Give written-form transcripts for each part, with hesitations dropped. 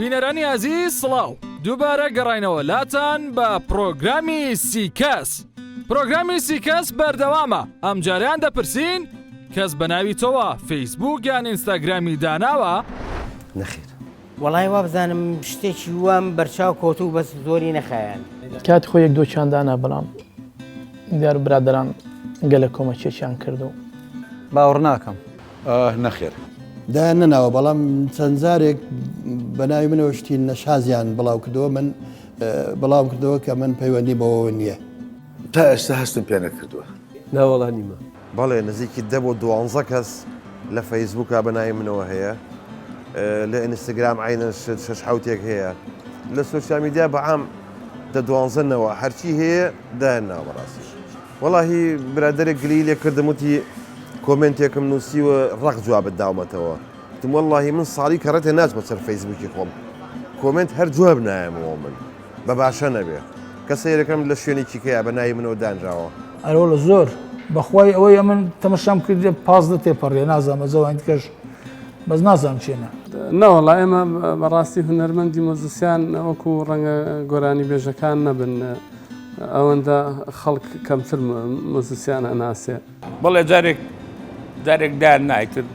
بینەرانی عزیز سڵاو دووبارە گەڕاینەوە لاتان بە پرۆگرامی سیکەس. پرۆگرامی سیکەس بەردەوامە. ئەم جاریان دەپرسین کەس بە ناوی تۆوە فەیسبوک یان ئینستاگرامی داناوە؟ نەخیر وەڵای وا بزانم شتێکی وام بەرچاو کۆت و بەس زۆری نەخایەن کات خۆ یەک دۆچاندانا بەڵام دیار برادران گەلە کۆمەچێکیان کردو باوەڕ ناکەم. نەخێر دا نەناوە بەڵام چەند جارێک بە ناوی منەوە شتی نەشازیان بڵاو کردەوە من بڵاو کردەوە کە من پەیوەندی بەوە نییە تا ئێستا هەستم پێ نەکردووە. ناوەڵا نیمە. بەڵێ نزیکی 10 بۆ 12 کەس لە فەیسبووکە بەناوی منەوە هەیە، لە ئینستاگرام عینەن 6 حوتێک هەیە، لە سوشیال میدیا بەعام 12ەوە هەرچی هەیە داهێناوە بەڕاستی. وەڵاهی برادەرێک گلی لێ کردم وتی کۆمنتێکم نووسیوە ڕق جوابت داومەتەوە. وتم وەڵاهی من ساڵی کەڕێتێ ناچمە سەر فەیسبووکی خۆم، کۆمنت هەر جواب نایەمەوە من بە باشە نەبێ. کەسەیەکەم لە شوێنێکی کەیە بە ناوی منەوە دانراوە. ئەرۆڵە زۆر بەخوای ئەوەی من تەمەشام کردێ 15 تێپەڕێ نازانمە زەوان کەش بەس نازانم چێنە. نەوەڵا ئێمە بەڕاستی هونەرمەندی مۆزیسیان وەکو ڕەنگە گۆرانی بێژەکان نەبن، ئەوەندە خەڵک کەمتر مۆزیسیان ئەناسێ. بەڵێ جارێک دار نایکرد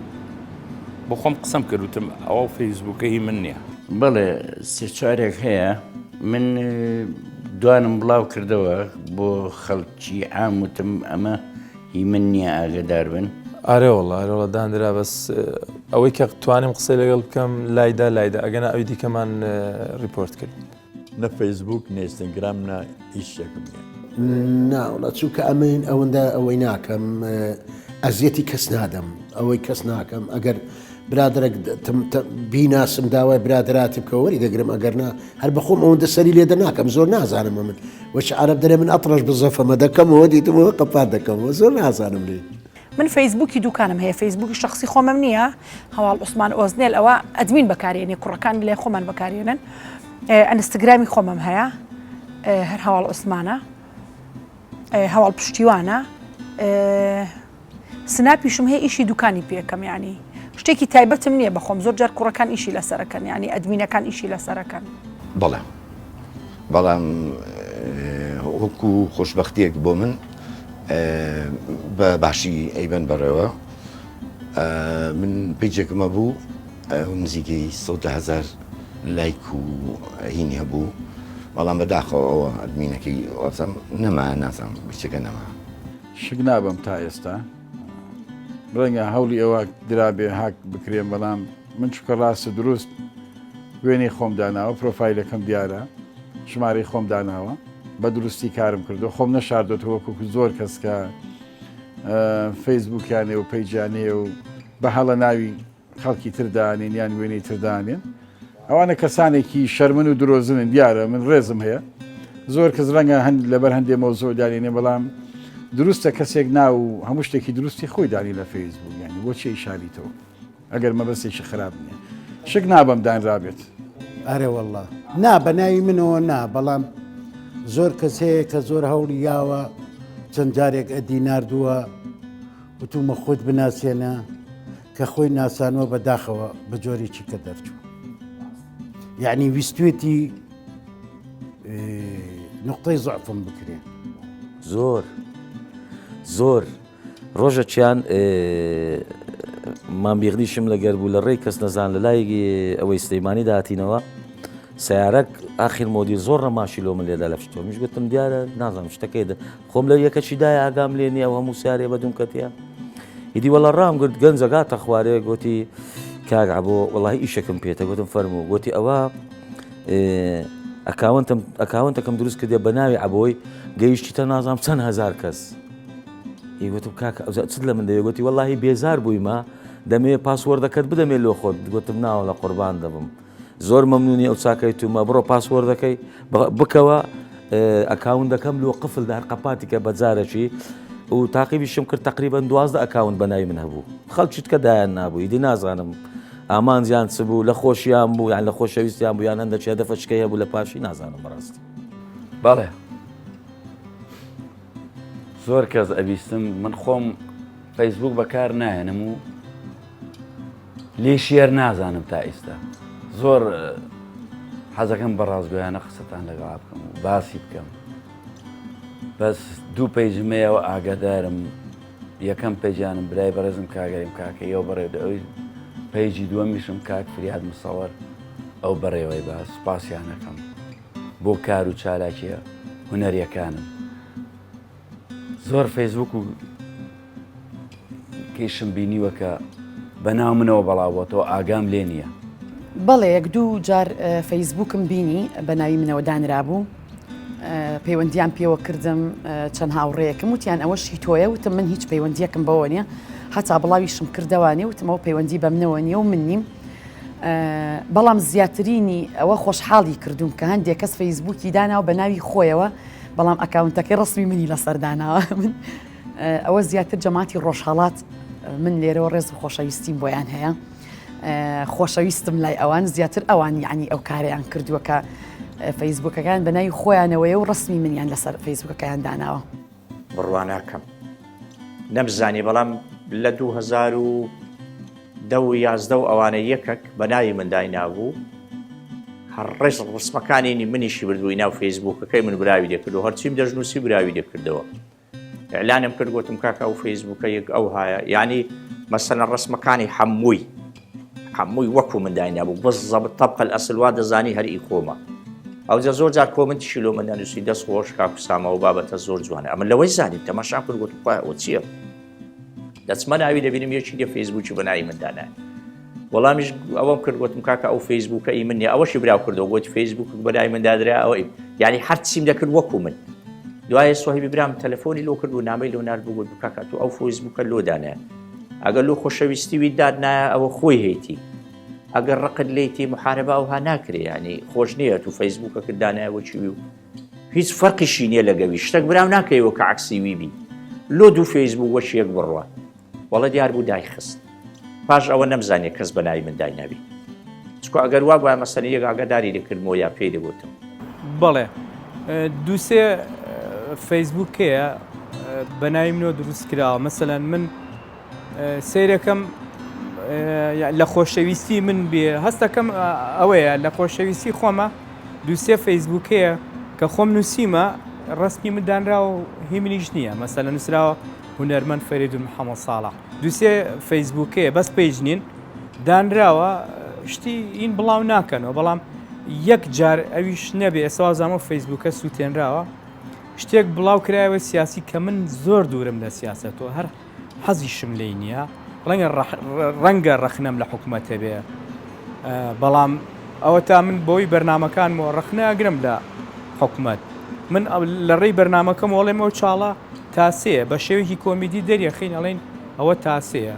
بۆ خۆم قسەم کردوتم ئەوە فەیسبووکە هی من نییە. بەڵێ سێ چوارێک هەیە من دوانم بڵاو کردەوە بۆ خەڵکی عام وتم ئەمە هی من نییە ئاگدار بن. ئارێوەڵە دانرا بەس ئەوەی کە توانم قسەی لەگەڵ بکەم لایدا ئەگەنا ئەوی دیکەمان ریپۆرت کرد. نە فەیسبوک نە ئینستاگرام نە هیچ شتێکم نییە. ناوڵە چووکە ئەمن ئەوەندە ئەوەی ناکەم، ئەزیەتی کەس نادەم، ئەوەی کەس ناکەم. ئەگەر برادرێک بیناسم داوای برادراتی بکەوەری دەگرم، ئەگەرنا هەر بەخۆم ئەوەندە سەری لێدە ناکەم، زۆر نازانم من وەچ عەرەب دەرێ من ئەتڕەش بزەفەمە دەکەمەوە دیتمەوە قەپات دەکەمەوە، زۆر نازانم لێ. من فەیسبووکی دوکانم هەیە، فەیسبووکی شخصی خۆمەم نییە، هەواڵ عوسمان ئۆزنێل ئەوە ئەدمین بەکارێنێ، کوڕەکان لێ خۆمان بەکارێنن. ئەنستاگرامی خۆمەم هەیە هەر هەواڵ عوسمانە، هەواڵ پشتیوانە، سناپیشم هەیە ئیشی دوکانی پێکەم، یعنی شتێکی تایبەتم نییە بەخۆم، زۆر جار کوڕەکان ئیشی لەسەرەکەن، یعنی ئەدمینەکان ئیشی لەسەرەکەن. بەڵام وەکو خۆشبەختیەک بۆ من بە باشی ئەیبەن بەڕێوە من پیجێکمە بوو نزیکەی 100,000 لایک و هینی هەبوو، بەڵام بەداخەوە ئەدمینەکەی وەزەم نەما نازانم بچەکە نەما. شک نابم تا ئێستا ڕەنگە هەوڵی ئەوە درابێ هاک بکرێن، بەڵام من چکە ڕاستە دروست وێنەی خۆم داناوە، پرۆفایلەکەم دیارە، ژمارەی خۆم داناوە، بە دروستی کارم کردو، خۆم نەشاردۆتەوە وەکو زۆر کەس کە فەیسبووکیانێ و پەیجانێ و بە هەڵە ناوی خەڵکی تردانێن یان وێنەی تردانێن. ئەوانە کەسانێکی شەرمن و درۆزنن، دیارە من ڕێزم هەیە، زۆر کەس ڕەنگە لەبەر هەندێک مەوزوع دانێنێ، بەڵام دروستە کەسێک ناو هەموو شتێکی دروستی خۆی دانی لە فەیسبوک، یانی بۆچی ئیشاریتەوە ئەگەر مەبەستێکی خراپ نییە. شک نابم دانرابێت. ئەرێ وەڵڵا نا بە ناوی منەوە نا، بەڵام زۆر کەس هەیە کە زۆر هەوڵی یاوە چەند جارێک ئەدی ناردووە وتومە خۆت بناسیێنە کە خۆی ناسانەوە بەداخەوە بە جۆرێکی کە دەرچوو، یعنی ویستوێتی نقطەی زعفم بکرێن. زۆر ڕۆژەکیان مامبیغلیشم لەگەر بوو لە ڕێی کەس نەزان لە لای ئەوەی سلەیمانی داهاتینەوە سیارەك ئاخر مۆدی زۆر ڕەماشی لۆ من لێدا لە پشتەوە، میش گوتم دیارە نازانم شتەکەیدا خۆم لە یەکەچی دایە ئاگام لێ نییە و هەموو سیارێ بە دومکەتەیە. هیدی وەڵا ڕام گرت گەنجەگاتە خوارێ، گوتی کاک عەبۆ وەڵاهی ئیشەکەم پێێتە، گوتم فەرموو، گوتی ئەوە ئەکاونتەکەم دروست کردێ بە ناوی عەبۆی گەیشتیتە نازانم چەند هەزار کەس. گوتم کاکە چت لە من دەوێ؟ گوتی وەڵاهی بێزار بوویمە دەمێ پاسوەردەکەت بدەمێ لۆ خۆت. گوتم ناوە لە قوربان دەبم، زۆر مەمنونی ئەو چاکەی تومە، بڕۆ پاسوەردەکەی بکەوە ئەکاونتەکەم لۆ قفل هەر قەپاتی کە بەجارەکی و تاقیبیشم کرد تقریبەن 12 ئەکاونت بە ناوی من هەبوو، خەڵکیت کە دایان نابوو، ئیدی نازانم ئامانجیان چ بوو، لە خۆشیان بوو یان لە خۆشەویستیان بوو یان هەندێک هەدەفەچکەی هەبوو لە پاشی نازانم بەڕاستی. بەڵێ زۆر کەس ئەبیستم من خۆم فەیسبوک بەکار نایەنم و لێ شێر نازانم تا ئێستا، زۆر حەزەکەم بە ڕازگۆیانە قسەتان لەگەڵا بکەم و باسی بکەم بەس دوو پەیجمەیەوە ئاگادارم یەکەم پەیجانم برای بەڕێزم کاگەریم کاکەیەوە بەڕێوە ئەوی پەیجی دووەمیشم کاک فریاد مسەوەر ئەو بەڕێوەی باس سوپاسیانەکەم بۆ کار و چالاکیە هونەریەکانم زۆر فەیسبوک و کەیشم بینیوە کە بەناو منەوە بەڵاوەتەوە ئاگام لێ نییە بەڵێ یەک دوو جار فەیسبوکم بینی بە ناوی منەوە دانرابوو پەیوەندیان پێوە کردم چەند هاوڕێیەکەم وتیان ئەوەشی تۆیە وتم من هیچ پەیوەندیەکم بەوە نییە هەتا بڵاویشم کردوانێ وتمەوە پەیوەندی بە منەوە نییە و من نیم بەڵام زیاترینی ئەوە خۆشحاڵی کردوم کە هەندێک کەس فەیسبوکی داناوە بە ناوی خۆیەوە بەڵام ئەکاونتەکەی ڕسمی منی لەسەرداناوە من ئەوە زیاتر جەماتی ڕۆژهەڵات من لێرەوە ڕێز و خۆشەویستیم بۆیان هەیە خۆشەویستم لای ئەوان زیاتر ئەوان یعنی ئەو کارەیان کردووە کە فەیسبوکەکان بە ناوی خۆیانەوەیە و ڕسمی منیان لەسەر فەیسبوکەکەیان داناوە بڕواناکەم نەمزانی بەڵام لە 2011 و ئەوانە یەکێک بە ناوی مندای نابوو هەر ڕێز ڕسمەکانی منیشی بردووی ناو فەیسبوکەکەی من براوی دەکردو هەرچیم دەژنووسی براوی دەکردەوە ئەعلانم کرد گوتم کاکە ئەو فەیسبوکە یەک ئەو هایە یعنی مەسەلەن ڕسمەکانی هەمووی وەکو مندای نابوو بزەبت تەبقە الئەسڵ وا دەزانی هەر ئیکۆمە ئەوجا زۆر جار کۆمنتیشی لۆ من دەنووسی دەست خۆش کاکو سامەوە بابەتە زۆر جوانە ئەمە لەوەی زانیم تەماشام کرد گوتم ئەوە چییە دەچمە ناوی دەبینم یەکی دە فەیسبوکی بە ناوی مندانە وەڵامیش ئەوەم کرد گوتم کاکە ئەو فەیسبوکە ئی من نیە ئەوەشی براو کردەوە گوتی فەیسبوک بە ناوی مندادرا ئەوە یعنی هەر چیم دەکرد وەکو من دوایە سۆهیبی برام تەلەفۆنی لۆ کرد و نامەی لۆ نارد بوو گوت کاکە تۆ ئەو فەیسبوکە لۆ دانایە ئەگەر لۆ خۆشەویستی داد نایە ئەوە خۆی هەیەی ئەگەر ڕقت لێیتی محارەبە ئەوها ناکرێ ینی خۆش نییە تو فەیسبوکە کرددانایەوە چوی و هیچ فەرقیشی نییە لەگەوی شتێک براو ناکەیەوە کە عکسی ویبی لۆ دوو فەیسبوک وەشیەک بڕوە وەڵە دیار بوو دایخست پاش ئەوە نەمزانێت کەس بە ناوی من دای نەبی چکۆ ئەگەر وا بە مەسەلەن یەک ئاگاداری دەکردمەوە یا پێی دەگوتم بەڵێ دووسێ فەیسبوکەیە بە ناوی منەوە دروست کراوە مەسەلەن من سیرەکەم لە خۆشەویستی من بێ هەستەکەم ئەوەیە لە خۆشەویستی خۆمە دووسێ فەیسبوکەیە کە خۆم نووسیمە ڕستمی مندانرا و هی منیش نییە مەسەلە نووسراوە هونەرمەند فەرید محەممەد ساڵح دووسێ فەیسبوکەیە بەس پێیج نین دانراوە شتی ئین بڵاو ناکەنەوە بەڵام یەک جار ئەویش نەبێ ئێستا زانمە فەیسبوکە سووتێنراوە شتێک بڵاو کرایەوە سیاسی کە من زۆر دوورم لە سیاستەوە هەر حەزیشم لێی نییە ڕەنگە ڕەخنەم لە حکوومەتە بێ بەڵام ئەوە تا من بۆی بەرنمەکانمەوە ڕەخنەگرم لە حکوومەت من لە ڕێی بەرنمەکەم وەڵێمەوە چاڵە تاسەیە بە شێوەیەکی کۆمیدی دەریەخین ئەڵێن ئەوە تاسەیە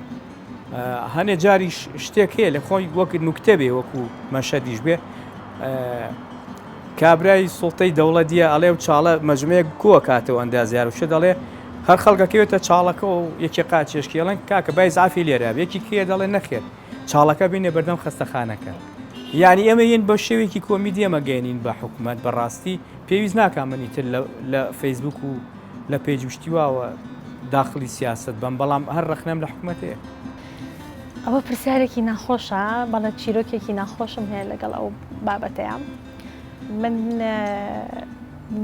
هەنێ جاری شتێک هەیە لە خۆی وەک نوکتە بێ وەکو مەشەدیش بێ کابرای سوڵتەی دەوڵەتیە ئەڵێ و چاڵە مەجمەیەک کووە کاتەوە ئەندازیار وشە دەڵێ هەر خەڵکەکەوێتە چاڵەکە و یەکی قاچێشکیڵەن کاکە بای زعفی لێرە یەکی کێ دەڵێ نەخێت چاڵەکە بینێ بەردەم خستەخانەکە یعنی ئەمە یەن بە شێوێکی کۆمیدی ئەمە گەێنین بە حکوومەت بەڕاستی پێویست ناکامەنیتر لە فەیسبوک و لە پێیجوشتیواوە داخلی سیاست بم بەڵام هەر ڕەخنەم لە حکوومەتەیە ئەوە پرسیارێکی ناخۆشە بەڵە چیرۆکێکی ناخۆشم هەیە لەگەڵ ئەو بابەتەیە من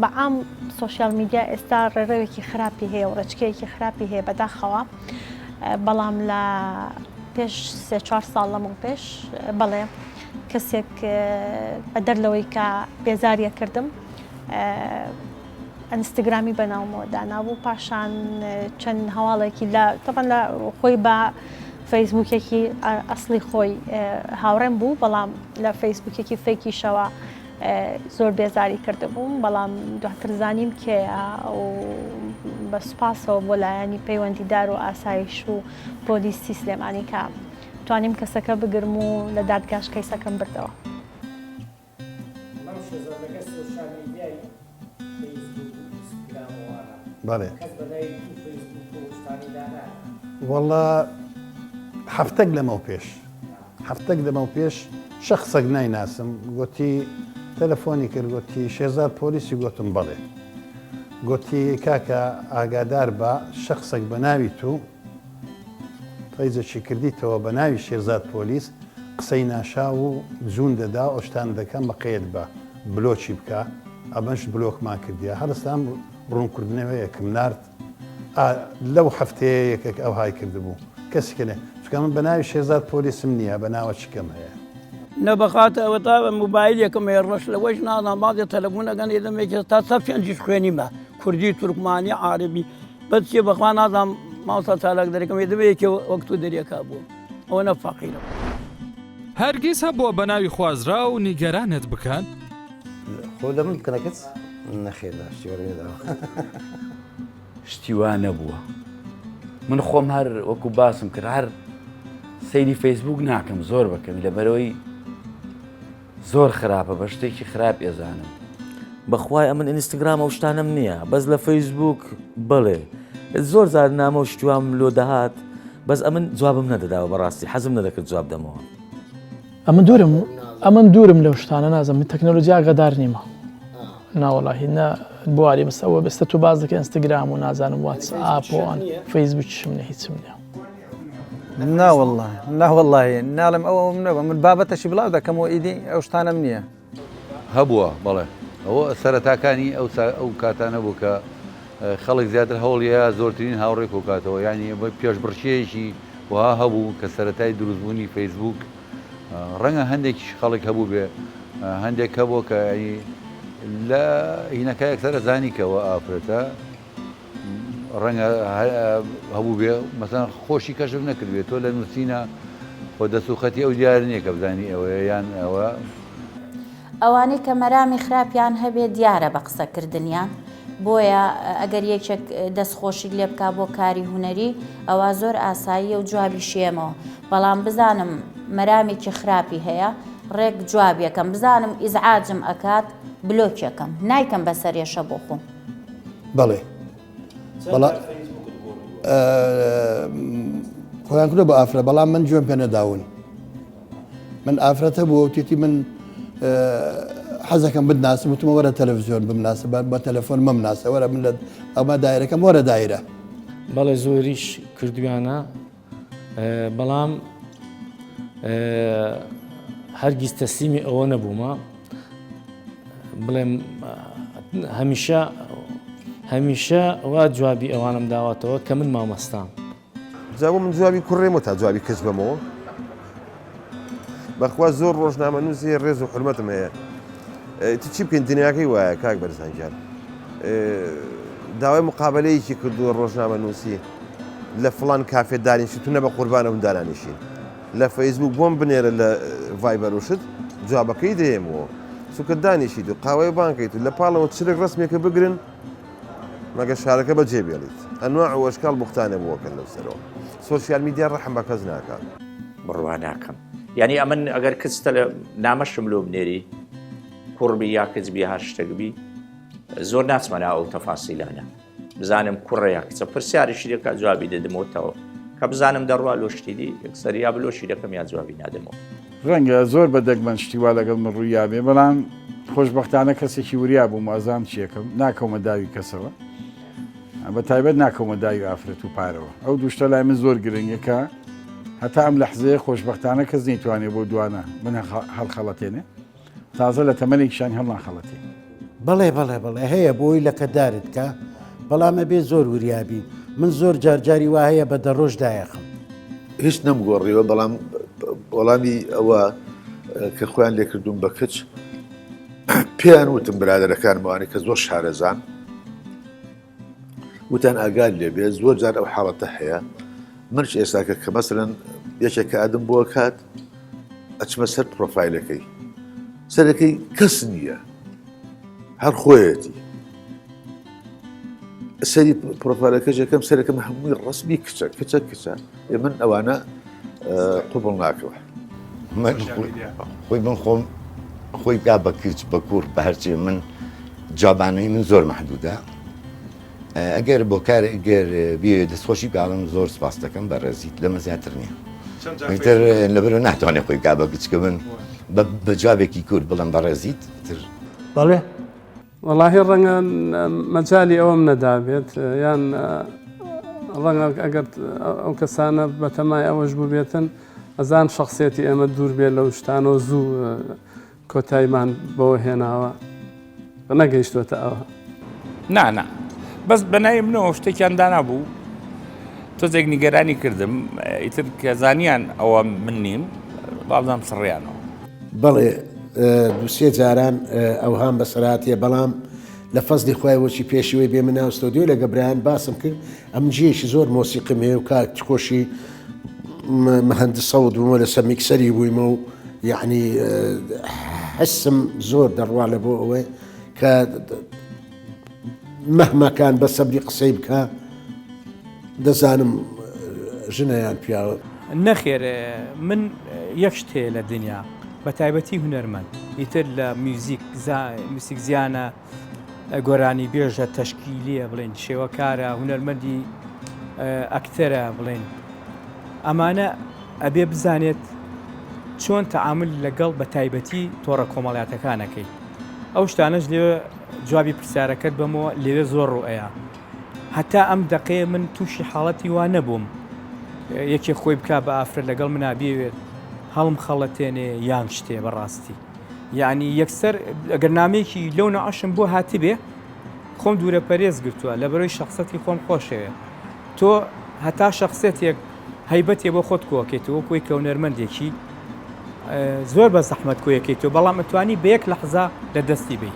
بەعام سوۆشیال میدیا ئێستا ڕێڕەوێکی خراپی هەیە و ڕێچکەیەکی خراپی هەیە بەداخەوە بەڵام لە پێش 3-4 ساڵ لەمەوە پێش بەڵێ کەسێک بەدەر لەوەی کە بێزاریە کردم ئەنستگرامی بەناومەوە دانابوو پاشان چەند هەواڵێکی تەبەن لە خۆی بە فەیسبوکێکی ئەسڵی خۆی هاوڕێم بوو بەڵام لە فەیسبوکێکی فێکیشەوە زۆر بێزاری کردبووم بەڵام دواتر زانیم کێیە و بە سوپاسەوە بۆ لایەنی پەیوەندیدار و ئاسایش و پۆلیسی سلێمانی کە توانیم کەسەکە بگرم و لە دادگاش کەیسەکەم بردەوە. بەڵێ وەڵا هەفتەك لەمەو پێش شخصێک نایناسم گوتی تەلەفۆنی کرد گوتی شێزار پۆلیسی گوتم بەڵێ گوتی کاکە ئاگادار بە شخصێک بە ناوی تو پەیزەکی کردیتەوە بە ناوی شێزار پۆلیس قسەی ناشا و جوون دەدا ئۆشتان دەکەم بە قێت بە بلۆکی بکە ئەمەش بلۆکمان کردیە هەرستان ڕوونکردنەوە یەکم نرد لەو هەفتەیە یەکێک ئەو های کردبوو کەسیکەێ چکە من بە ناوی شێزار پۆلیسم نییە بە ناوە چکەم هەیە نەبخاتە ئەوە تا موبایلێکم ڕەش لەوەش نادام بازێ تەلەفۆنەکەن دەمێک تا سەفێنجیش خوێنیمە کوردی تورکمانی عربی بەچێ بەخوا نازام ماوسا چالاک دەرەکەم دەبێت وەکتو دەریەکە بوو ئەوە نەفاقیرە هەرگیز هەبووە بە ناوی خوازرا و نیگەرانت بکەن خۆ لە من بکەنەکەت نەخێدا شتیوان نەبووە من خۆم هەر وەکو باسم کرد هەر سەیری فەیسبوک ناکەم زۆر بکەم لەبەرەوەی زۆر خراپە بە شتێکی خراپ ێزانم بەخوای ئەمن ئینستاگرام ئەو شتانم نییە بەس لە فەیسبوک بڵێ زۆر زار نامە و شتوام لۆ دەهات بەس ئەمن جوابم نەدەداوە بەڕاستی حەزم نەدەکرد جواب دەمەوە ئەمن دوورم لەو شتانە نازم من تەکنۆلۆژیا ئاگادار نیمە ناوەڵاهی نە بواری بەسەوە بستە تو باز دەکە ئینستاگرام و نازانم واتسئاپ و ئەوان فەیسبوکیشم نییە هیچم نییە ناوەڵی ناڵم ئەوە منەوە من بابەتەشی بڵاو دەکەمەوە ئیدی ئەو شتانم نییە هەبووە بەڵێ ئەوە سەرەتاکانی ئەو کاتانە بوو کە خەڵک زیاتر هەوڵیە زۆرترین هاوڕێک و کاتەوە ینی پێشبڕشیەیەکی وها هەبوو کە سەرەتای دروستبوونی فەیسبوک ڕەنگە هەندێکی خەڵک هەبوو بێ هەندێک هەبوو کە لە هینەکە یەکسەرە زانیکەوە ئافرەتە ڕەنگە هەبوو بێ مەسەن خۆشی کەشف نەکردوێت تۆ لە نووسینە خۆ دەسوخەتی ئەو دیار نییە کە بزانی ئەوەیە یان ئەوە ئەوانەی کە مەرامی خراپیان هەبێت دیارە بە قسەکردنیان بۆیە ئەگەر یەکێک دەستخۆشی لێ بکا بۆ کاری هوەری ئەوە زۆر ئاساییە و جوابی شێمەوە بەڵام بزانم مەرامێکی خراپی هەیە ڕێک جوابیەکەم بزانم ئیزعاجم ئەکات بلۆکیەکەم نایکەم بەسەرێشە بۆ خۆم بەڵێ خۆیان کردە بە ئافرە بەڵام من گوێم پێ نەداون من ئافرەتە بوو تێتی من حەزەکەم بناسم وتمە وەرە تەلەڤیزیۆن بمناسە بە تەلەفۆن مەمناسە وەرە من لە ئەمە دایرەکەم وەرە دایرە بەڵێ زۆریش کردویانە بەڵام هەرگیز تەسلیمی ئەوە نەبوومە بڵێم هەمیشە وا جوابی ئەوانم داواتەوە کە من مامەستام جاوە من جوابی کوڕێمەوە تا جوابی کەس بمەوە بەخوا زۆر ڕۆژنامە نووسێ ڕێز و حرمەتم هەیە تو چی بکەین دنیاکەی وایە کاک بەرزانجان داوای مقابلەیەکی کردووە ڕۆژنامە نووسی لە فڵان کافێ دانیشت تو نەبە قوربانە هەم دانانیشین لە فەیسبوک بۆم بنێرە لە ڤایبەر وشت جوابەکەی دێمەوە چونکە دانیشیت و قاوەی بانکەیت و لە پاڵەوە چرێک ڕسمێکە بگرن مەگە شارەکە بەجێ بێڵیت ئەنواع وەشکال بوختانە بووەکەن لەسەرەوە سۆسیال میدیا ڕەحم بە کەس ناکات بڕوا ناکەم یعنی ئەمن ئەگەر کەستە لە نامەشم لۆ بنێری کوڕبی یا کەسبی هەر شتێکبی زۆر ناچمەنا ئەو تەفاسیلانە بزانم کوڕە یا کچە پرسیاریشی دەکە جوابی دەدەمەوەتەوە کە بزانم دەڕوا لۆشتیدی یەکسەر یا بلۆشی دەکەم یا جوابی نادەمەوە ڕەنگە زۆر بەدەگمەن شتیوا لەگەڵ من ڕوویابێ بەڵام خۆشببختانە کەسێکی وریا بوو مازام چیەکەم ناکەومە داوی کەسەوە بە تایبەت ناکەومە داوی ئافرەت و پارەوە ئەو دوشتە لای من زۆر گرنگەکە هەتا ئەم لەحزەیە خۆشببختانە کەس نەیتوانێت بۆ دوانە من هەڵخەڵەتێنێ تازە لە تەمەێکشانی هەڵ ناخەڵەتی بەڵێ هەیە بۆی لە کەدارت کە بەڵامە بێ زۆر وریابی من زۆر جارجاری وا هەیە بە دەڕۆژ دایەخم هیچ نەمگۆڕیەوە بەڵام وەڵامی ئەوە کە خۆیان لێکردوون بە کچ پێیان وتم برادەرەکانمەوانی کە زۆر شارەزان وتیان ئاگال لێبێ زۆر جار ئەو حاڵەتە هەیە منش ئێستاکە کە مەسەرەن یەکێک کە ئادم بۆ کات ئەچمە سەر پرۆفایلەکەی سەرەکەی کەس نییە هەر خۆیەتی سەری پرۆفایلەکەژەکەم سەرەکەم هەمووی ڕسمی کچە من ئەوانە قوبڵ ناکەوە خۆی من خۆم خۆی کا بە کچ بە کوور بە هەرچی من جابانەی من زۆر محدودە ئەگەر بۆ کار ئەگەر بێ دەستخۆشی پێڵم زۆر سپاس دەکەم بە ڕێزیت لەمە زیاتر نییە تر لەبەرەوە ناتوانێت خۆی کا بە کچکە من بە جوابێکی کورد بڵم بە ڕێزیت تر بەڵێ وەڵاهی ڕەنگە مەجای ئەوەم نەدابێت یان ڕەنگە ئەگەر ئەو کەسانە بە تەمای ئەوەش بوو بێتن ئەزان شخصێتی ئێمە دوور بێت لەو شتانەوە زوو کۆتاییمان بەوە هێناوە نەگەیشتوێتە ئەوە نا بەس بەنای منەوە شتێکیان دانابوو تۆزێک نیگەرانی کردم ئیتر کە زانیان ئەوە من نیم بابزانام سڕیانەوە بەڵێ دووسێ جاران ئەوهام بەسەراتیە بەڵام لە فەزلی خۆی وەچی پێشەوەی بێ من ناوستۆدیۆ لە گەبرایان باسم کرد ئەم جێشی زۆر مۆسیقم هەیە و کاک خۆشی مهندس سەود بوومە لەسەر میکسەری بوویمە و یعنی حسم زۆر دەڕوا لە بۆ ئەوەی کە مەهمەکان بە سەبری قسەی بکە دەزانم ژنەیان پیاوە نەخێر من یەک شت هەیە لە دنیا بە تایبەتی هونەرمەند ئیتر لە موسیک زیانە گۆرانی بێژە تەشکیلیە بڵێن شێوەکارە هونەرمەندی ئەکتەرە بڵێن ئەمانە ئەبێ بزانێت چۆن تەعامل لەگەڵ بە تایبەتی تۆڕە کۆمەڵایەتەکانەکەی ئەو شتانەش لێوە جوابی پرسیارەکەت بمەوە لێوێ زۆر ڕوئەیە هەتا ئەم دەقەیە من تووشی حاڵەتی وا نەبووم یەکێک خۆی بک بە ئافرەت لەگەڵ منابێوێت هەڵم خەڵەتێنێ یان شتێ بەڕاستی یعنی یەکسەر ئەگەر نامێکی لەو نەعاشم بۆ هاتیبێ خۆم دوورە پەرێز گرتووە لە بەرەوەی شخصەتی خۆم خۆشەوێ تۆ هەتا شخصێتێک هەیبەتێ بۆ خۆت کۆکەیتەوە کۆی کەونەرمەندێکی زۆر بە زەحمەت کۆیەکەیتەوە بەڵام ئەتوانی بە یەک لەحزا لە دەستی بی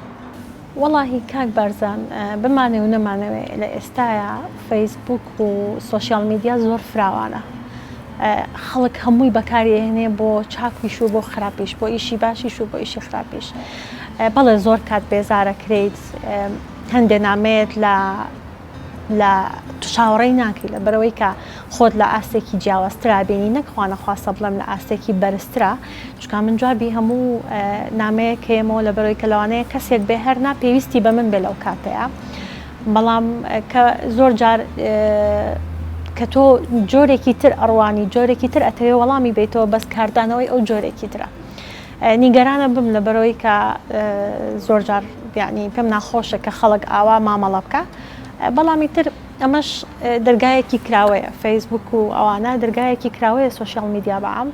وەڵاهی کاک بارزان بمانێ و نەمانەوێت لە ئێستاە فەیسبوک و سۆسیال میدیا زۆر فراوانە خەڵک هەمووی بەکارهێنێ بۆ چاکیش و بۆ خراپیش بۆ ئیشی باشیش و بۆ ئیشی خراپیش بەڵێ زۆر کات بێزارەکرێت هەندێک نامێت لە چاوەڕێی ناکەی لە بەرەوەی کە خۆت لە ئاستێکی جیاوازترا بینی نەکخواانە خواستە بڵێم لە ئاستێکی بەرزترا چکە من جوابی هەموو نامەیە کێمەوە لە بەرەوەی کە لەوانەیە کەسێک بێ هەر ناپێویستی بە من بێ لەو کاتەیە بەڵام کە زۆر جار کە تۆ جۆرێکی تر ئەڕوانی جۆرێکی تر ئەتەوێ وەڵامی بیتەوە بەس کاردانەوەی ئەو جۆرێکی ترە نیگەرانە بم لە بەرەوەی کە زۆر جار یعنی پێم ناخۆشە کە خەڵک ئاوا مامەڵە بکە بەڵامی تر ئەمەش دەرگایەکی کراوەیە فەیسبوک و ئەوانە دەرگایەکی کراوەیە سوۆشیال میدیا بەعام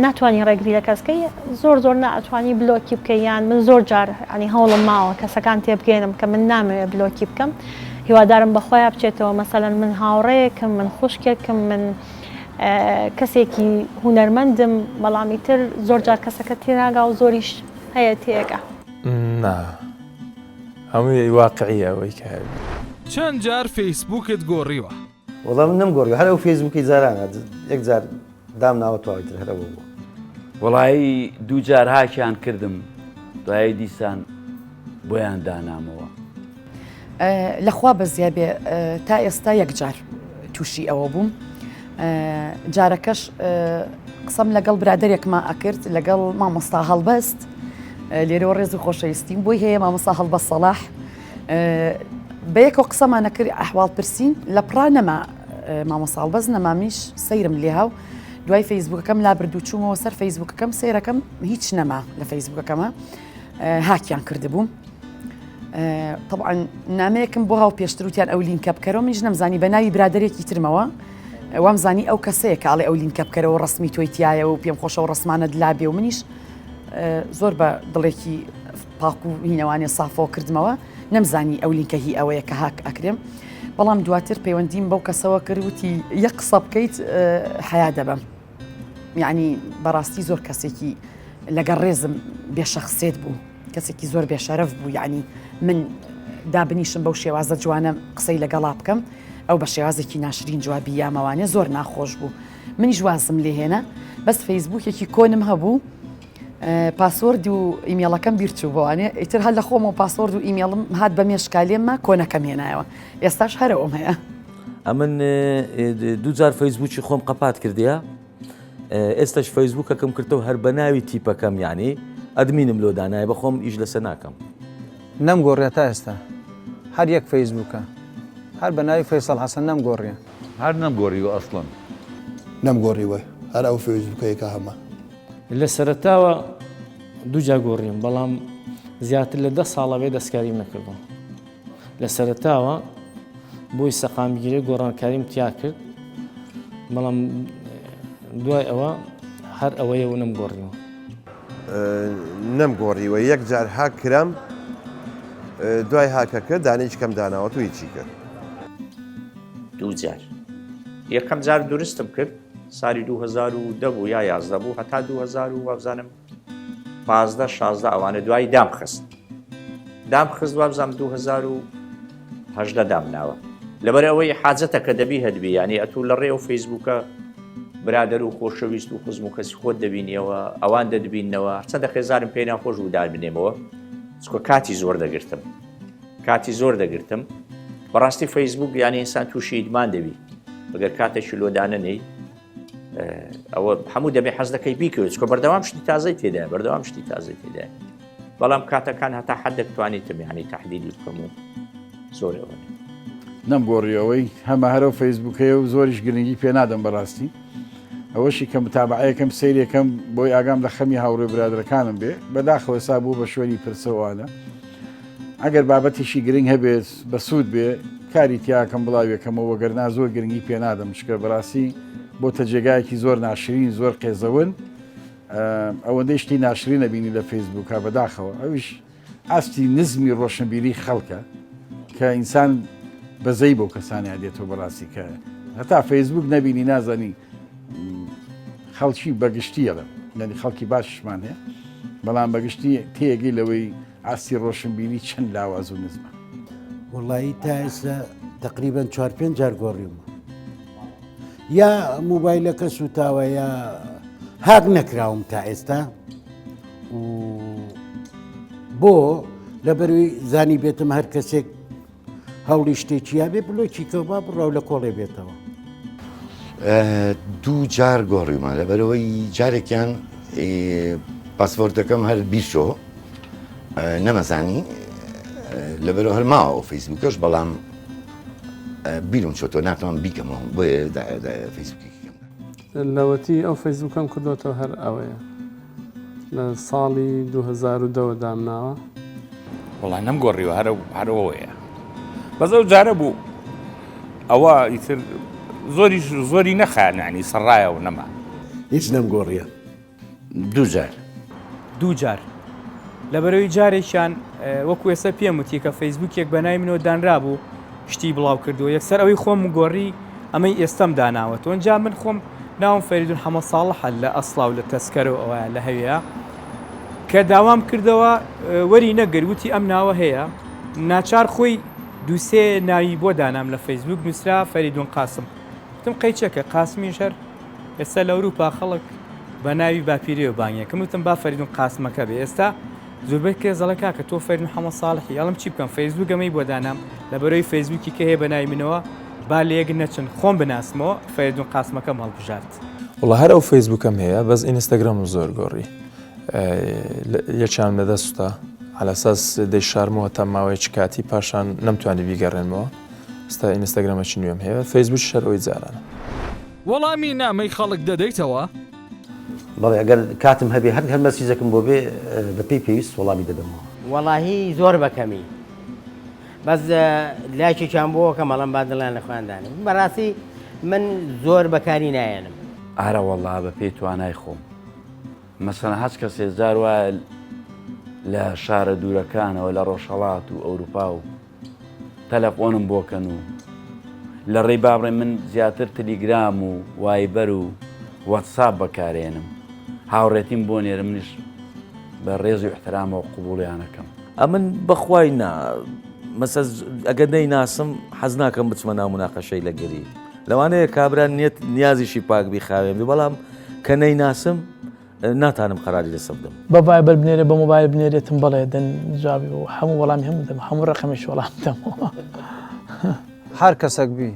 ناتوانانی ڕێگری لە کەسکەی زۆر ناتوانی بلۆکی بکەیان من زۆر جار ینی هەوڵم ماوە کەسەکان تێبگەێنم کە من نامەوێت بلۆکی بکەم هیوادارم بەخۆیان بچێتەوە مەسەلەن من هاوڕەیەکم من خوشکێکم من کەسێکی هونەرمەندم بەڵامی تر زۆر جار کەسەکە تێناگا و زۆریش هەیە تێگە نا هەمووی واقعیە ئەوەی کە چەند جار فەیسبوکت گۆڕیوە وەڵام نەمگۆڕی هەر ئەو فێسبووکی زارانە یەک جار دام ناوە تواویتر هەرەوە بوو وڵایی دوو جار هاکیان کردم دوای دیسان بۆیان دانامەوە لەخوا بەزیابێ تا ئێستا یەکجار تووشی ئەوە بووم جارەکەش قسەم لەگەڵ برادێکما ئەکرد لەگەڵ مامۆستا هەڵبەست لێرەوە ڕێز و خۆشەویستیم بۆی هەیە مامۆستا هەڵبەست سەلاح بەیەکەوە قسەمان نەکرد ئەحواڵ پرسین لە پڕا نەما مامۆستا هەڵبەست نەمامیش سەیرم لێهاو دوای فەیسبوکەکەم لا بردوو چوومەوە سەر فەیسبوکەکەم سەیرەکەم هیچ نەما لە فەیسبوکەکەمە هاکیان کردبووم طبعا نامەیەکم بۆ هاو پێشتر وتیان ئەو لینکە بکەرەوە منیش نەمزانی بە ناوی برادێکی ترمەوە وامزانی ئەو کەسەیە کە ئاڵێ ئەو لینکە بکەرەوە ڕسمی تۆیتیایە و پێم خۆشە و ڕسمانە دلابێ و منیش زۆر بە دڵێکی پاک و هینەوانێ سافۆ کردمەوە نەمزانی ئەو لینکە هی ئەوەیە کە هاک ئەکرێم بەڵام دواتر پەیوەندیم بەو کەسەوە کردوتی یەک قسە بکەیت حیا دەبم یعنی بەڕاستی زۆر کەسێکی لەگەڵ ڕێزم بێشەخسێت بوو کەسێکی زۆر بێشەرەف بوو یعنی من دابنیشم بەو شێوازە جوانە قسەی لەگەڵا بکەم ئەو بە شێوازێکی ناشرین جوابی یامەوانێ زۆر ناخۆش بوو منیش وازم لێهێنا بەس فەیسبوکێکی کۆنم هەبوو پاسۆردی و ئیمێڵەکەم بیرچوو بۆوانێ ئیتر هەر لە خۆمەوە پاسۆرد و ئیمێڵم هات بە مێشکالێممە کۆنەکەم هێنایەوە ئێستاش هەرەوەم هەیە ئەمن دوو جار فەیسبوکی خۆم قەپات کردیە ئێستاش فەیسبوکەکەم کردەوە هەر بە ناوی تیپەکەم یعنی ئەدمینم لۆ دانایە بە خۆم ئیش لەسەر ناکەم نەمگۆڕێ تا ئێستا هەر یەک فەیسبوکە هەر بە ناوی فەیسەڵ حەسەن نەمگۆڕیە هەر نەمگۆڕیوە ئەسڵەن نەمگۆڕیوە هەر ئەو فەیسبوکەیەکە هەمە لە سەرەتاوە دوو جا گۆڕیم بەڵام زیاتر لە 10 ساڵەوێ دەستکاریم نەکردم لە سەرەتاوە بۆی سەقامگیری گۆڕانکاریم تیا کرد بەڵام دوای ئەوە هەر ئەوەیە و نەمگۆڕیەوە نەمگۆڕیوە یەک جار هاک کرام دوای هاکەکە دانیش کەم داناوە توی چی کرد دوو جار یەکەم جار درستم کرد ساڵی 2010 بوو یا 11 بوو هەتا 2000 15 16 ئەوانە دوای دامخست وابزانم 2018 دامناوە لەبەر ئەوەی حاجەتەکە دەبی هەدبی ینی ئەتوو لە ڕێ و فەیسبووکە برادر و خۆشەویست و خزم و کەسی خۆت دەبینیەوە ئەوان دەدبینەوە چەندە خێزارم پێی ناخۆش و دابنێمەوە چکۆ کاتی زۆر دەگرتم بەڕاستی فەیسبووک یانی ئینسان تووشی ئیدمان دەبی بەگەر کاتێکی لۆدانە نەی ئەوە هەموو دەبێ حەز دەکەی بیکەوێت چکۆ بەردەوام شتی تازەی تێدایە بەڵام کاتەکان هەتا حەد دەتوانیتم یعنی تەحدیدی بکەم و زۆرەوە نەمگۆڕیەوەی هەمە هەرە و فەیسبووکەیە و زۆریش گرنگی پێ نادەم بەڕاستی ئەوەشی کە متابعەکەم سیرێکم بۆی ئاگام لە خەمی هاوڕێ برادرەکانم بێ بەداخەوە سا بوو بە شوێنی پرسەوانە ئەگەر بابەتیشی گرنگ هەبێت بە سوود بێ کاری تیاکەم بڵاوێکەمەوە وەگەرنا زۆر گرنگی پێ نادەم چکە بەڕاستی بۆ تەجێگایەکی زۆر ناشرین زۆر قێزەون ئەوەندەی شتی ناشرین نەبینی لە فەیسبووکە بەداخەوە ئەویش ئاستی نزمی ڕۆشنبیری خەڵکە کە ئینسان بەزەی بۆ کەسانی دێتەوە بەڕاستی کە هەتا فەیسبووک نەبینی نازانی خەڵکی بەگشتیەڵم یعنی خەڵکی باششمان هەیە بەڵام بەگشتی تێگەی لەوەی ئاستی ڕۆشنبیری چەند لاواز و نزمە وڵایی تا ئێستا تقریبان 4-5 جار گۆڕیومە یا موبایلەکە سوتاوە یا هاک نەکراوم تا ئێستا بۆ لەبەروی زانی بێتم هەر کەسێک هەوڵی شتێکییا بێ بلۆکیکەوە با بڕاو لە کۆڵێ بێتەوە دوو جار گۆڕیمە لەبەرەوەی جارێکیان پاسپۆرتەکەم هەر بیرچۆ نەمەزانی لەبەرەوە هەرماوە فەیسبووکەش بەڵام بیرم چۆتۆ ناتوان بیکەمەوە بۆیە فەیسبووکێکم لەوەتی ئەو فەیسبووکەم کردوەوە هەر ئەوەیە لە ساڵی 2010 دامناوە وڵای نەمگۆڕیوە هەرەوەیە بەزە و جارە بوو ئەوە ئیتر زۆری نەخانانی سەڕایەوە نەما هیچ نەمگۆڕیە دوو جار لەبەرەوەی جارێکیان وەکو ئێستا پێم وتی کە فەیسبووکێک بەناوی منەوە دانرا بوو شتی بڵاو کردووە یەکسەر ئەوەی خۆم گۆڕی ئەمەی ئێستەم داناوەتەوە ئەنجا من خۆم ناوم فەریدون حەمەد ساڵح لە ئەسڵا و لە تەسکەرەوە ئەوە لە هەوێە کە داوام کردەوە وەری نەگەروتی ئەم ناوە هەیە ناچار خۆی دووسێ ناوی بۆ دانام لە فەیسبووک نووسرا فەریدون قاسم وتم قەیچەکە قاسمیش هەر ئێستا لە ئەوروپا خەڵک بە ناوی باپیرەوە بانگیەکەم وتم با فەریدون قاسمەکە بێ ئێستا زۆربەی کێزەڵەکە کە تۆ فەریدون حەمەد ساڵحی ئەڵم چی بکەم فەیسبووک ئەمەی بۆ دانام لەبەرەوەی فەیسبووکی کە هەیە بە ناوی منەوە با لە یەک نەچن خۆم بناسمەوە فەریدون قاسمەکەم هەڵبژارد وڵا هەر ئەو فەیسبووکەم هەیە بەس ئینستاگرام و زۆر گۆڕی یەکیان لەدەستە علەساس دەیشارمەوە تا ماوەیەکی کاتی پاشان نەمتوانی بیگەڕێنمەوە ئستا ئینستاگرامێکی نوێم هەیە فەیسبووک شەر ئەوی جارانە وەڵامی نامەی خەڵک دەدەیتەوە بەڵێ ئەگەر کاتم هەبێ هەر مەسیجەکەم بۆ بێ بە پێی پێویست وەڵامی دەدەمەوە وەڵاهی زۆر بەکەمی بەس لایکێکیان بۆ کە مەڵم با دڵیان لە خۆیاندانێ بەڕاستی من زۆر بەکاری نایەنم ئارە وەڵا بە پێی توانای خۆم مەسەڵەن هەچ کەسێ زار وایە لە شارە دوورەکانەوە لە ڕۆژهەڵات و ئەوروپا و تەلەفۆنم بۆکەن و لە ڕێی بابڕێ من زیاتر تەلیگرام و وایبەر و واتساپ بەکارێنم هاوڕێتیم بۆ نێرە منیش بە ڕێز و احترامەوە قوبوڵیانەکەم ئەمن بەخوای مەسە ئەگەر نەیناسم حەز ناکەم بچمە ناو مناقەشەی لەگەری لەوانەیە کابرا نیازیشی پاک بیخاوێن بەڵام کە نەیناسم ناتانم قەراری لەسەر بدەم بە ڤایبەر بنێرێ بە مۆبایل بنێرێتم بەڵێ دەن جوابی و هەموو وەڵامی هەموو دەم هەموو ڕقەمێکی وەڵام دەمەوە هەر کەسێک بی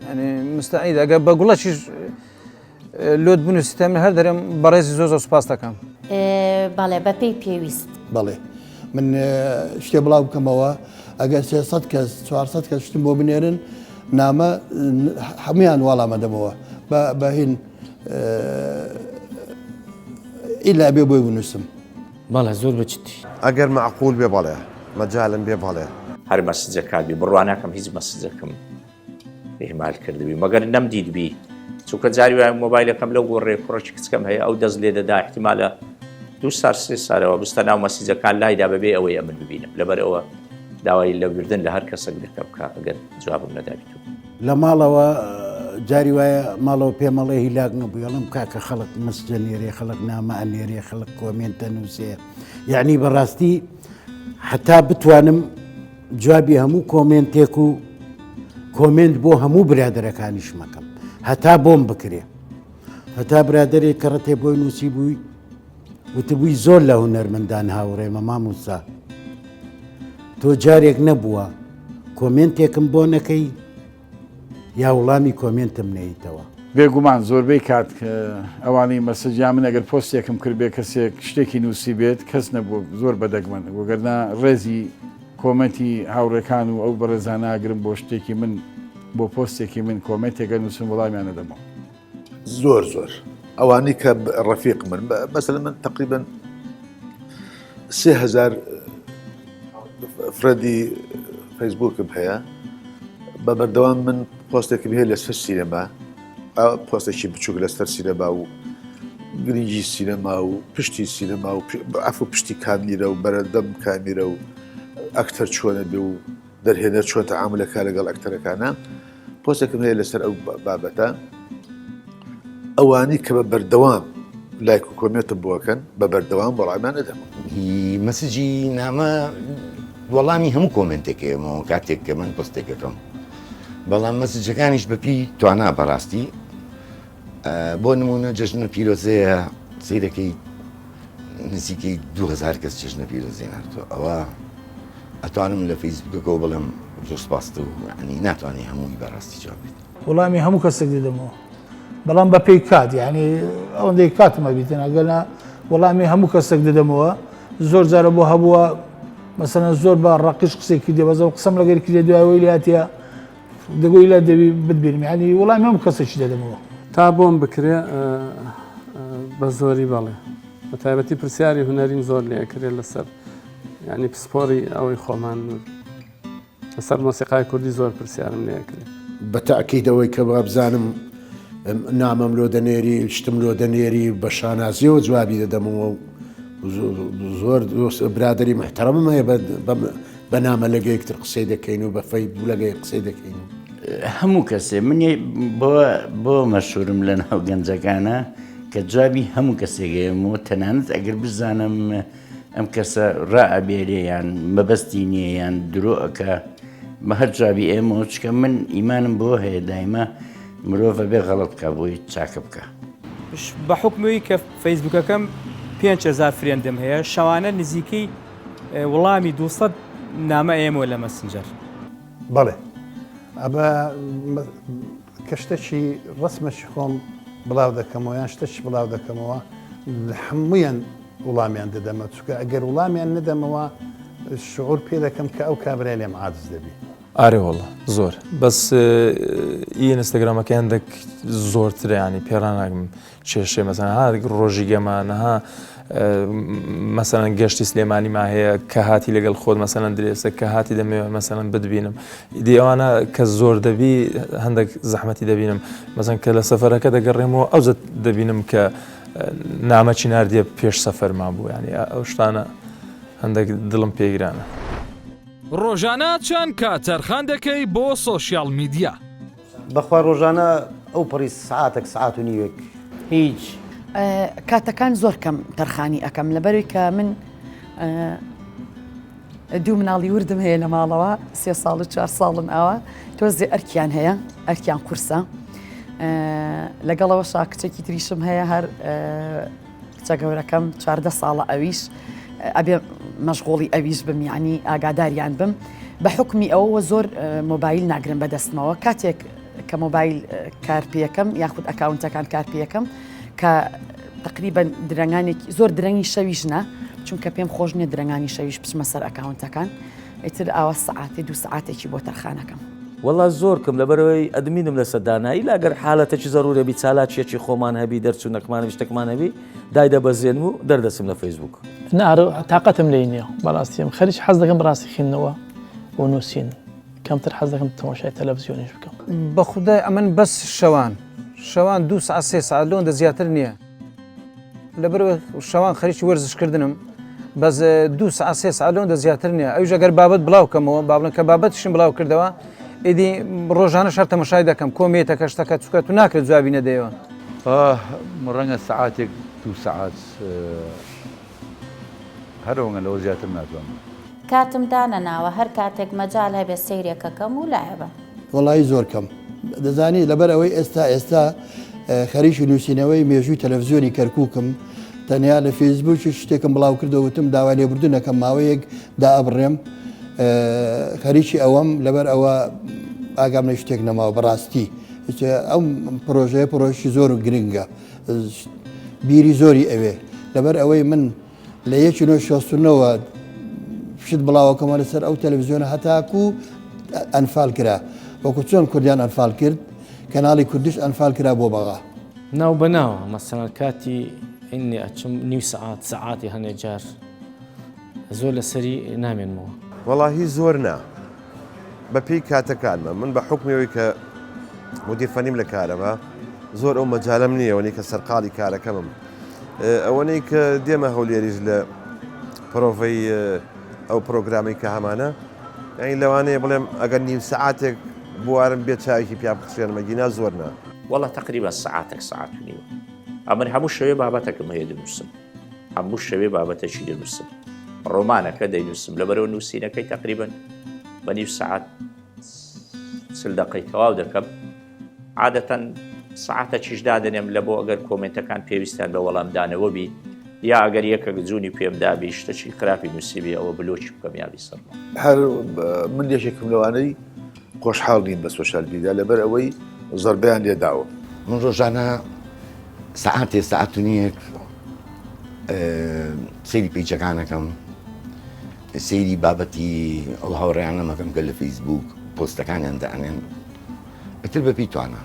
ینی مستعید ئەگەر بە گوڵەشیش لۆت بوون و سیستەمی هەر دەرێم بەڕێزی زۆر سوپاس دەکەم بەڵێ بە پێی پێویست بەڵێ من شتێ بڵاو بکەمەوە ئەگەر 300 کەس 400 کەس شتم بۆ بنێرن نامە هەمویان وەڵامە دەمەوە بە هین ئیلا بێ بۆی بنووسم بەڵێ زۆر بچیتی ئەگەر معقول بێ بەڵێ مەجالم بێ بەڵێ هەر مەسجەکات بی بڕواناکەم هیچ مەسجەکەم ئێمال کردبی مەگەر نەمدیدبی چونکە جاری وایە مۆبایلەکەم لەو گۆڕێ کوڕێکی کچکەم هەیە ئەو دەست لێ دەدا احتیمالە 2 سال 3 سالەوە بستە ناو مەسیجەکان لایدا بەبێ ئەوەیە من ببینم لەبەرەوە داوای لەبردن لە هەر کەسێک دەکەم بکە ئەگەر جوابم نەدابیت لە ماڵەوە جاری وایە ماڵەوە پێمەڵێ هیلاک نەبوو یەڵم کاکە خەڵک مەسجە نێرێ خەڵک نامە ئەنێرێ خەڵک کۆمێنتە نووسێ یعنی بەڕاستی حتا بتوانم جوابی هەموو کۆمێنتێک و کۆمنت بۆ هەموو برادەرەکانیش مەکەم هەتا بۆم بکرێ هەتا برادێک کە ڕەتێ بۆی نووسی بووی وتبووی زۆر لە هونەرمەندان هاوڕێمە مامۆستا تۆ جارێک نەبووە کۆمنتێکم بۆ نەکەی یا وڵامی کۆمنتم نەیتەوە بێگومان زۆربەی کات ئەوانەی مەسەجیا من ئەگەر پۆستێکم کرد بێ کەسێک شتێکی نووسی بێت کەس نەبوو زۆر بەدەگمن وەگەرنا ڕێزی کۆمەتی هاوڕێکان و ئەو بەڕێزاناگرم بۆ شتێکی من بۆ پۆستێکی من کۆمنتێکە نووسم وەڵامیانە دەمەوە زۆر ئەوانەی کە ڕەفیق من مەسەلەن من تقریبا 3000 فرەدی فەیسبووکم هەیە بە بەردەوام من پۆستێکم هەیە لەسەر سینەما پۆستێکی بچووک لەسەر سینەما و گرنگی سینەما و پشتی سینەما و ئەف و پشتی کامیرە و بەرەدەم کامیرە و ئەکتەر چۆنە بێ و دەرهێنەر چۆن تەعاملەکە لەگەڵ ئەکتەرەکانە پۆستێکم هەیە لەسەر ئەو بابەتە ئەوانی کە بە بەردەوام لایک و کۆمێتم بۆکەن بە بەردەوام وەڵامیان نەدەم مەسجی نامە وەڵامی هەموو کۆمنتێکەوە کاتێک کە من پۆستێکەکەم بەڵام مەسجەکانیش بەپی توانە بەڕاستی بۆ نمونە جەژنە پیرۆزەیە سیرەکەی نزیکەی 2000 کەس جەژنە پیرۆزەی نردووە ئەوە ئەتوانم لە فەیسبوکەکەەوە بڵم زۆر سپاستە و ینی ناتوانێت هەمووی بەڕاستی جواب بێت وەڵامی هەموو کەسێک دەدەمەوە بەڵام بە پێی کات یعنی ئەوەندەی کاتمە بیتن ئەگەنا وەڵامی هەموو کەسێک دەدەمەوە زۆر جارە بۆ هەبووە مەسەلەن زۆر بە ڕقیش قسێکی دێبەزە قسەم لەگەر کرێ دوایەوەی لاتە دەگوی لە دەبی بتبینم ینی وەڵامی هەموو کەسێکی دەدەمەوە تا بۆم بکرێ بە زۆری بەڵێ بە تایبەتی پرسیاری هونەریم زۆر لێکرێت لەسەر ینی پسپۆری ئەوەی خۆمان لەسەر مۆسیقای کوردی زۆر پرسیارم لێکرێت بە تاکیدەوەی کە بابزانم نامەم لۆ دەنێری شتم لۆ دەنێری بە شانازیەوە جوابی دەدەمەوە زۆر برادری محتەرەمم هەیە بە نامە لەگە یەکتر قسەی دەکەین و بە فەیسبوک لەگە قسەی دەکەین هەموو کەسێ من بۆ مەشهورم لە ناو گەنجەکانە کە جوابی هەموو کەسێکەوە تەنانەت ئەگەر بزانم ئەم کەسە ڕائەبێرێ یان مەبەستی نییە یان درۆەکە بە هەر جوابی ئێمە چکە من ئیمانم بۆ هەیە دایمە مرۆڤ بێ غەڵەت بکە بۆی چاکە بکە بە حکمەوەی کە فەیسبوکەکەم 5000 فرێندم هەیە شەوانە نزیکەی وەڵامی 200 نامە ئێمە لە مەسنجەر بەڵێ ئەبە کە شتێکی ڕسمەشی خۆم بڵاو دەکەمەوە یان شتێکی بڵاو دەکەمەوە هەموویان وڵامیان دەدەمە چونکە ئەگەر وڵامیان نەدەمەوە شعور پێ دەکەم کە ئەو کابرای لێم عاجز دەبی ئارێ وڵە زۆر بەس ئینستاگرامەکە هەندێک زۆرترە ینی پێڕاناگەم کێشێ مەسەن ها ڕۆژی گەمانەها مەسەن گەشتی سلێمانی ما هەیە کە هاتی لەگەڵ خۆت مەسەن درێسە کە هاتی دەمەوێت مەسەن بتبینم دی ئەوانە کە زۆر دەبی هەندێک زەحمەتی دەبینم مەسەن کە لە سەفەرەکە دەگەڕێمەوە ئەوزە دەبینم کە نامەچی نردیە پێش سەفەرمان بوو ینی ئەو شتانە هەندێک دڵم پێگرانە ڕۆژانە چەند کات تەرخان دەکەی بۆ سۆشیال میدیا بەخوا ڕۆژانە ئەو پڕی سعاتێک سعات و نیوێک هیچ کاتەکان زۆر کەم تەرخانی ئەەکەم لەبەروی کە من 2 مناڵی وردم هەیە لە ماڵەوە 3 ساڵ و 4 ساڵن ئەوە تۆزێ ئەرکیان هەیە ئەرکیان قورسە لەگەڵەوە شاکچێکی تریشم هەیە هەر کچە گەورەکەم 14 ساڵە ئەویش ئەبێ مەشغۆڵی ئەویش بم یعنی ئاگاداریان بم بە حکمی ئەوە زۆر مۆبایل ناگرم بەدەستمەوە کاتێک کە مۆبایل کارپیەکەم یاخود ئەکاونتەکان کارپیەکەم کە تقریبا درەنگانێکی زۆر درەنگی شەویشنە چونکە پێم خۆش نیە درەنگانی شەویش بچمە سەر ئەکاونتەکان ئیتر ئاوە سعاتێ 2 سعاتێکی بۆ تەرخانەکەم وەڵا زۆر کەم لەبەرەوەی ئەدمینم لە سەردانایی لاگەر حالەتێکی زەرورە بی چالاکیەکی خۆمان هەبی دەرچوونەکمانە شتێکمان هەبی دایدە بەزێنم و دەردەچم لە فەیسبوک نارە تااقەتم لێ نییە بەڕاستیم خەریک حەز دەکەم بەڕاستی خوێندنەوە بۆ نووسین کەمتر حەز دەکەم تەماشای تەلەڤیزیۆنیش بکەم بە خودای ئەمن بەس شەوان شەوان 2 ساعت 3 ساعت لەوەندە زیاتر نییە لەبەر شەوان خەریکی وەرزشکردنم بەس 2 ساعت 3 ساعت لەوەندە زیاتر نییە ئەویش ئەگەر بابەت بڵاوکەمەوە بابڵن کە بابەتیشم بڵاو کردەوە ئیدی ڕۆژانە شەر تەمەشای دەکەم کۆمێتەکە شتەکە چووکە تو ناکرێت جوابی نەدەیەوە ڕەنگە سعاتێک 2 ساعت هەرەوەنگە لەوە زیاتر ناتوانم کاتم دانەناوە هەر کاتێک مەجال هەبێ سەیرێکەکەم و لایەبە وڵی زۆر کەم دەزانی لەبەر ئەوەی ئێستا خەریکی نووسینەوەی مێژووی تەلەڤزیۆنی کەرکووکم تەنیا لە فێسبووکی شتێکم بڵاو کردەوتم داوا لێبوردنەکەم ماوەیەک دا ئەبڕێم خەریکی ئەوەم لەبەر ئەوە ئاگام لە شتێک نەماوە بەڕاستی ئەم پرۆژەیە پرۆژی زۆر و گرنگە بیری زۆری ئەوێ لەبەر ئەوەی من لە 1960ەوە شت بڵاوەکەمە لەسەر ئەو تەلەڤزیۆنە هەتاکو ئەنفال کرا وەکو چۆن کوردیان ئەنفال کرد کەناڵی کوردیش ئەنفال کرا بۆ بەغا ناو بەناوە مەسەڵەن کاتی ئینێ ئەچم نیو سعات سعاتی هەنێ جار زۆر لەسەری نامێنمەوە وەڵاهی زۆر نا بە پێی کاتەکانمە من بە حکمیەوەی کە مدیرفەنیم لە کارەوە زۆر ئەو مەجالم نییە ئەوەی کە سەرقاڵی کارەکەمم ئەوەنەی کە دێمە هەولێریش لە پرۆڤەی ئەو پرۆگرامی کە هەمانە یعنی لەوانەیە بڵێم ئەگەر نیم سعاتێک بوارم بێت چاوێکی پیا بخشێنمەگینا زۆر نا وەڵا تقریبا سعاتێک سعات و نیوە ئەمن هەموو شەوێ بابەتەکەم هەیە دەنووسم هەموو شەوێ بابەتەکی دەنووسم ڕۆمانەکە دەینووسم لەبەرەوە نووسینەکەی تقریبا بە نیو سعات 40 دقەی تەواو دەکەم عادەتەن سعاتە چیش دادنێم لە بۆ ئەگەر کۆمنتەکان پێویستیان بە وەڵامدانەوە بی یا ئەگەر یەکە جوونی پێمدابی شتەی خراپی نووسیبی ئەوە بلۆکی بکەم یابی سەر هەر من یەکێکم لەوانەی خۆشحاڵ نین بە سۆشیال میدیا لەبەر ئەوەی زەربەیان لێداوە من ڕۆژانە سعاتێ سعات و نیەک سەیری پیجەکانەکەم سەیری بابەتی ئەو هاوڕێیانەمەکەم کە لە فەیسبوک پۆستەکانیان دانێن ئەتر بەپی توانە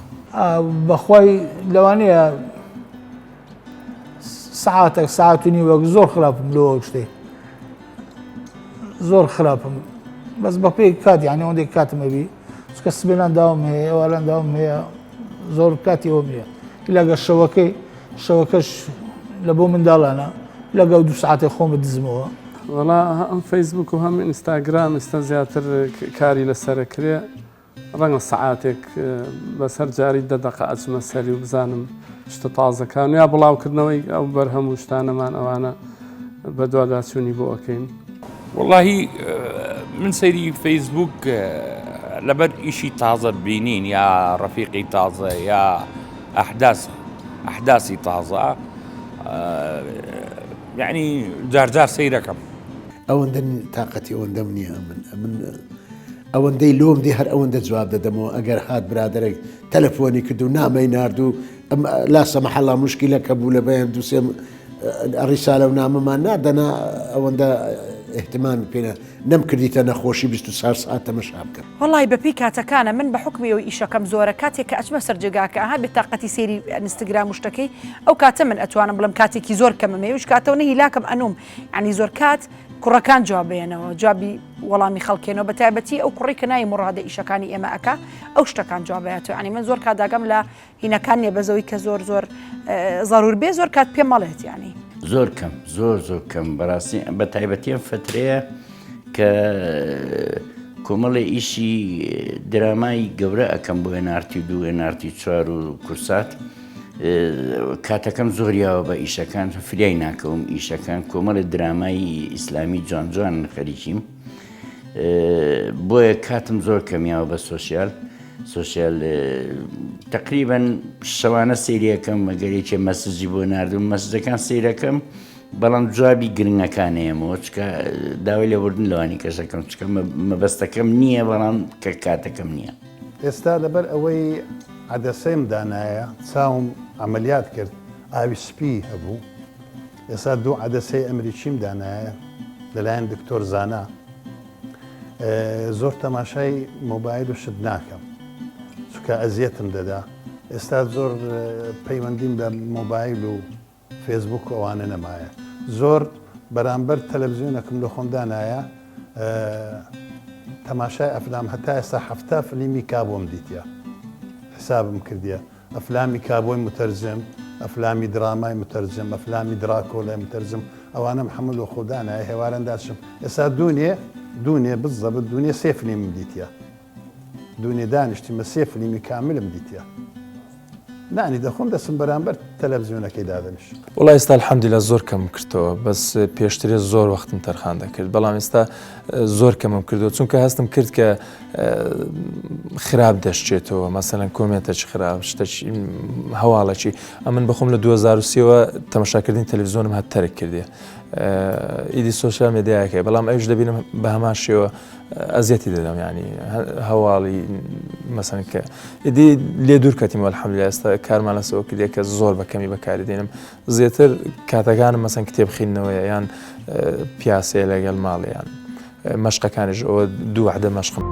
بەخوای لەوانەیە سعاتێک ساعت و نیوەک زۆر خراپم لەوە شتێ زۆر خراپم بەس بە پێی کات یعنی ئەوەندێک کاتمەبی چکە سبێنان داوام هەیە ئەوالان داوام هەیە زۆر کاتی ئەوم هەیە لەگە شەوەکەش لە بۆ منداڵانە لەگە 2 ساعتێک خۆم بدزمەوە وەڵا ئەم فەیسبوک و هەم ئینستاگرام ئێستا زیاتر کاری لەسەرە کرێ ڕەنگە سعاتێک بەسەر جاری 10 دقە ئەچمە سەری و بزانم شتە تازەکان یا بڵاوکردنەوەی ئەو بەرهەموو شتانەمان ئەوانە بە دوواداچوونی بۆ ئەەکەین واللهی من سەیری فەیسبوک لەبەر ئیشی تازە بینین یا ڕەفیقی تازە یا ئەحداسی تازە یعنی جارجار سەیرەکەم ئەوەندە تااقەتی ئەوەندەم نییە من ئەوەندەی لۆم دی هەر ئەوەندە جواب دەدەمەوە ئەگەر هات برادێک تەلەفۆنی کرد و نامەی نردوو لاسە مەحەڵا مشکلەکە بوو لە بەیان دووسێم ڕیسالە و نامەمان نادەنا ئەوەندە احتیمان پێە نەمکردیتە نەخۆشی 24 ساعت تەمەشا بکەم وڵی بەپی کاتەکانە من بە حکمیەوەی ئیشەکەم زۆرە کاتێک کە ئەچمە سەررجگاکە ئەها بێتاقەتی سێری ئینستاگرام و شتەکەی ئەو کاتە من ئەتوانم بڵم کاتێکی زۆر کەمەمێ وش کاتەوە هیلاکەم ئەنوم ینی زۆر کات کوڕەکان جوابێنەوە جوابی وەڵامی خەڵکێنەوە بە تایبەتی ئەو کوڕی کە نای مڕادە ئیشەکانی ئێمە ئەکا ئەو شتەکان جوابێتەوە ینی من زۆر کاتداگەم لە هینەکان نیە بەزەوەی کە زۆر زەرور بێ زۆر کات پێم مەڵێت ینی زۆر کەم زۆر کەم بەڕاستی بە تایبەتیان فترەیە کە کۆمەڵی ئیشی درامایی گەورە ئەەکەم بۆ هێنارتی 2 هێنارتی 4 و کورسات کاتەکەم زۆریاوە بە ئیشەکان فریای ناکەوم ئیشەکان کۆمەڵی درامایی ئیسلامی جوان خەریکیم بۆیە کاتم زۆر کەمیاوە بە سوسیال تقریبان شەوانە سەیریەکەم مەگەرێکی مەسجی بۆ نردوم مەسجەکان سەیرەکەم بەڵام جوابی گرنگەکانەیەمەوە چکە داوای لێبوردن لەوانی کەشەکەم چکە مەبەستەکەم نییە بەڵام کە کاتەکەم نییە ئێستا لەبەر ئەوەی عەدەسەیم دانایە چاوم عملیات کرد ئاوی سپی هەبوو ئێستا 2 عەدەسەی ئەمریکیم دانایە لەلایەن دکتۆر زانا زۆر تەماشای مۆبایل و شت ناکەم چکە ئەزیەتم دەدا ئێستا زۆر پەیوەندیم بە مۆبایل و فێسبوک ئەوانە نەمایە زۆر بەرامبەر تەلەڤزیۆنەکەم لە خۆمدانایە تەماشای ئەفلام هەتا ئێستا 7 فلیمی کابۆم دیتە حسابم کردیە ئەفلامی کابۆی متەرجم ئەفلامی درامای متەرجم ئەفلامی دراکۆلای متەرجم ئەوانم حمل و خوددانە هێواران داشم ئێستا دوونێ بزەبت دوونێ سێ فیلم دیتە دوونێ دانیشتیمە سێ فیلمی کاملم دیتە نانی دەخۆم دەسم بەرامبەر تەلەڤیزیۆنەکەی دادەنیش وڵای ئێستا الحەمدولیلا زۆر کەم کردەوە بەس پێشترێ زۆر وەختم تەرخان دەکرد بەڵام ئێستا زۆر کەمم کردەوە چونکە هەستم کرد کە خراپ دەشتێتەوە مەسەلەن کۆمنتێکی خراپ شتێکی هەواڵەکی ئەمن بەخۆم لە 2023ەوە تەماشاکردنی تەلەڤیزیۆنم هەت تەرک کردێ ئیدی سۆشیال مێدیاکەی بەڵام ئەوش دەبینم بە هەمان شێوە ئەزیەتی دەدەم ینی هەواڵی مەسەن کە ئیدی لێ دوور کەتیمەوە الحەمدولیلا ئێستا کارمان لەسەوە کردێ کە زۆر بەکەمی بەکاری دێنم زیاتر کاتەکانم مەسەن کتێب خوێندنەوەیە یان پیاسەیە لەگەڵ ماڵیان مەشقەکانیش ئەوە دوو وحدە مەشقم